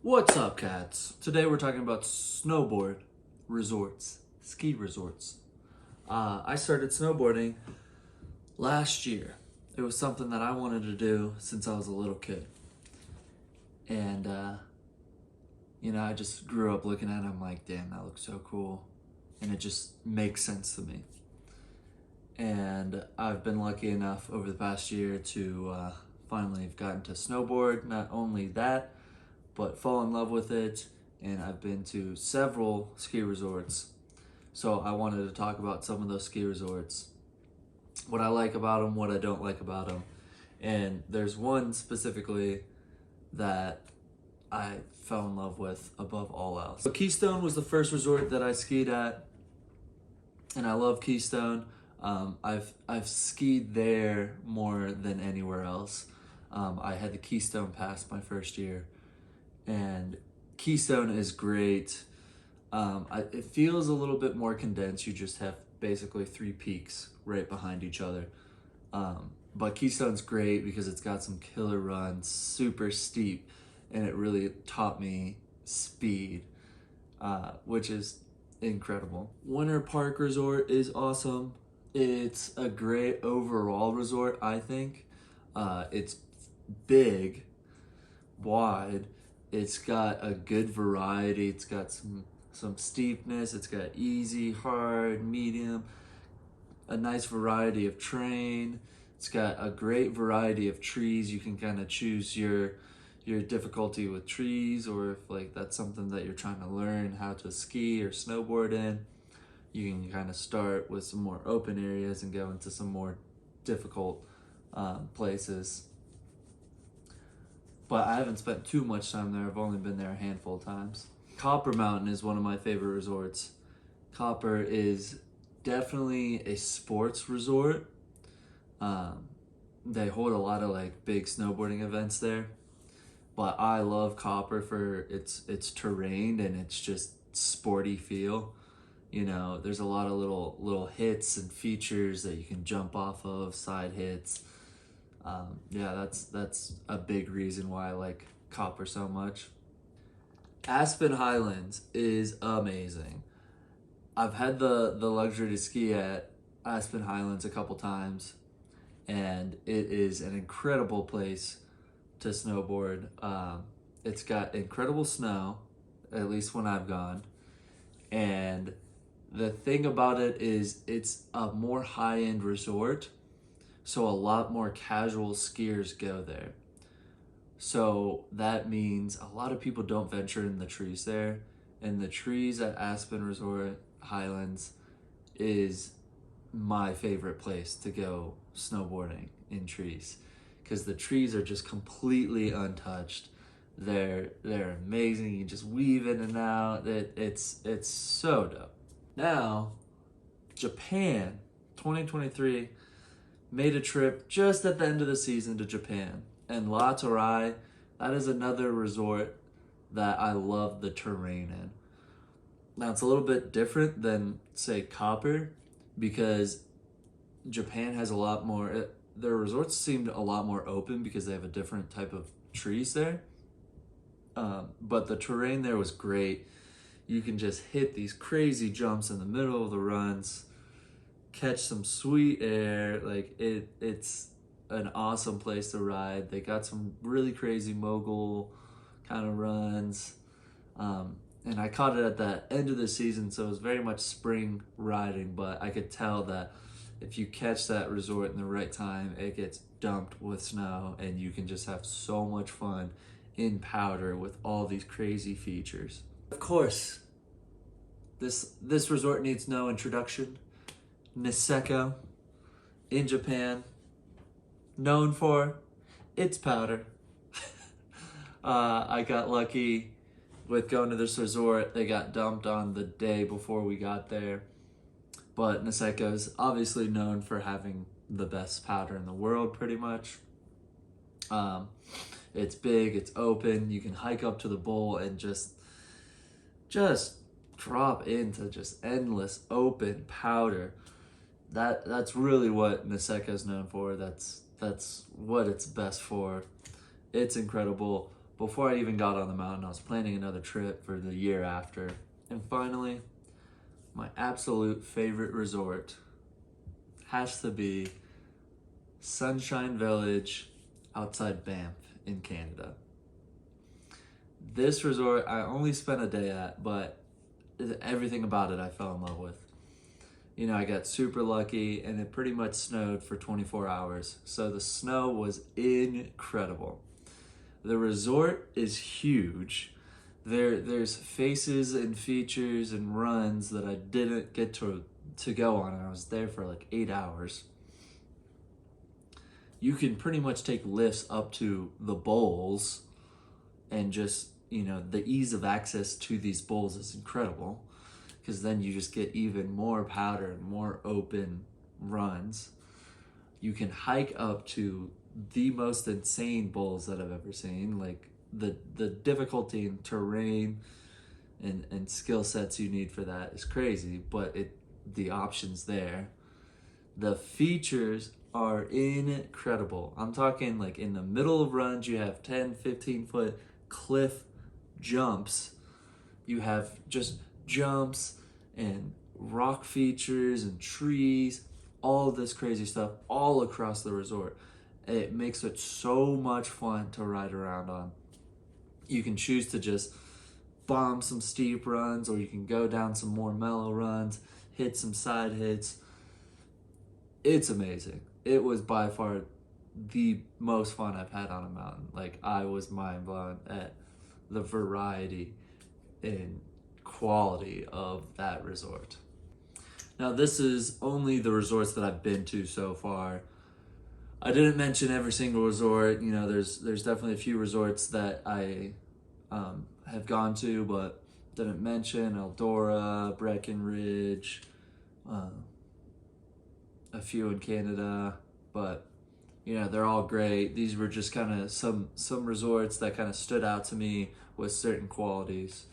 What's up, cats? Today we're talking about snowboard resorts, ski resorts. I started snowboarding last year. It was something that I wanted to do since I was a little kid. And, I just grew up looking at it. I'm like, damn, that looks so cool. And it just makes sense to me. And I've been lucky enough over the past year to finally have gotten to snowboard. Not only that, but fall in love with it, and I've been to several ski resorts. So I wanted to talk about some of those ski resorts, what I like about them, what I don't like about them. And there's one specifically that I fell in love with above all else. So Keystone was the first resort that I skied at, and I love Keystone. I've skied there more than anywhere else. I had the Keystone Pass my first year, and Keystone is great. It feels a little bit more condensed. You just have basically three peaks right behind each other. But Keystone's great because it's got some killer runs, super steep, and it really taught me speed, which is incredible. Winter Park Resort is awesome. It's a great overall resort, I think. It's big, wide. It's got a good variety. It's got some steepness. It's got easy, hard, medium, a nice variety of terrain. It's got a great variety of trees. You can kind of choose your difficulty with trees, or if like that's something that you're trying to learn how to ski or snowboard in, you can kind of start with some more open areas and go into some more difficult places. But I haven't spent too much time there. I've only been there a handful of times. Copper Mountain is one of my favorite resorts. Copper is definitely a sports resort. They hold a lot of like big snowboarding events there. But I love Copper for its terrain and its just sporty feel. You know, there's a lot of little hits and features that you can jump off of, side hits. That's a big reason why I like Copper so much. Aspen Highlands is amazing. I've had the luxury to ski at Aspen Highlands a couple times, and it is an incredible place to snowboard. It's got incredible snow, at least when I've gone. And the thing about it is it's a more high-end resort, so a lot more casual skiers go there. So that means a lot of people don't venture in the trees there. And the trees at Aspen Resort Highlands is my favorite place to go snowboarding in trees, because the trees are just completely untouched. They're amazing. You just weave in and out. It's so dope. Now, Japan, 2023, made a trip just at the end of the season to Japan. And La Torai, that is another resort that I love the terrain in. Now, it's a little bit different than, say, Copper, because Japan has a lot more, their resorts seemed a lot more open because they have a different type of trees there. But the terrain there was great. You can just hit these crazy jumps in the middle of the runs, catch some sweet air. Like it's an awesome place to ride. They got some really crazy mogul kind of runs. And I caught it at the end of the season, so it was very much spring riding, but I could tell that if you catch that resort in the right time, it gets dumped with snow, and you can just have so much fun in powder with all these crazy features. Of course, this resort needs no introduction. Niseko in Japan, known for its powder. I got lucky with going to this resort. They got dumped on the day before we got there. But Niseko is obviously known for having the best powder in the world, pretty much. It's big, it's open. You can hike up to the bowl and just drop into just endless open powder. That's really what Niseko is known for. That's what it's best for. It's incredible. Before I even got on the mountain, I was planning another trip for the year after. And finally, my absolute favorite resort has to be Sunshine Village outside Banff in Canada. This resort I only spent a day at, but everything about it I fell in love with. You know, I got super lucky and it pretty much snowed for 24 hours. So the snow was incredible. The resort is huge. There's faces and features and runs that I didn't get to go on, and I was there for like 8 hours. You can pretty much take lifts up to the bowls, and just, you know, the ease of access to these bowls is incredible, because then you just get even more powder and more open runs. You can hike up to the most insane bowls that I've ever seen. Like the difficulty in terrain and skill sets you need for that is crazy, but the options there. The features are incredible. I'm talking like in the middle of runs, you have 10, 15 foot cliff jumps. You have just jumps and rock features and trees, all of this crazy stuff all across the resort. It makes it so much fun to ride around on. You can choose to just bomb some steep runs, or you can go down some more mellow runs, hit some side hits. It's amazing. It was by far the most fun I've had on a mountain. Like, I was mind blown at the variety and quality of that resort. Now, this is only the resorts that I've been to so far. I didn't mention every single resort. You know, there's definitely a few resorts that I have gone to, but didn't mention. Eldora, Breckenridge, a few in Canada, but you know, they're all great. These were just kind of some resorts that kind of stood out to me with certain qualities.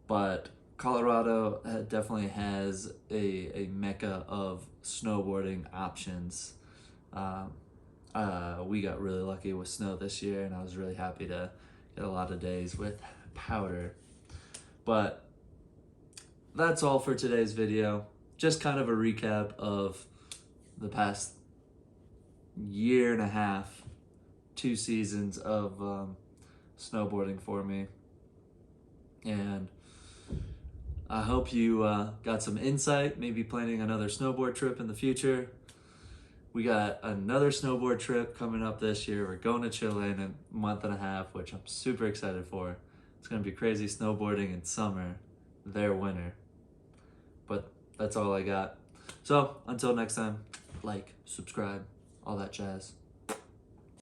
But Colorado definitely has a mecca of snowboarding options. We got really lucky with snow this year, and I was really happy to get a lot of days with powder. But that's all for today's video. Just kind of a recap of the past year and a half, 2 seasons of snowboarding for me. And I hope you got some insight, maybe planning another snowboard trip in the future. We got another snowboard trip coming up this year. We're going to Chile in a month and a half, which I'm super excited for. It's going to be crazy snowboarding in summer, their winter. But that's all I got. So until next time, like, subscribe, all that jazz.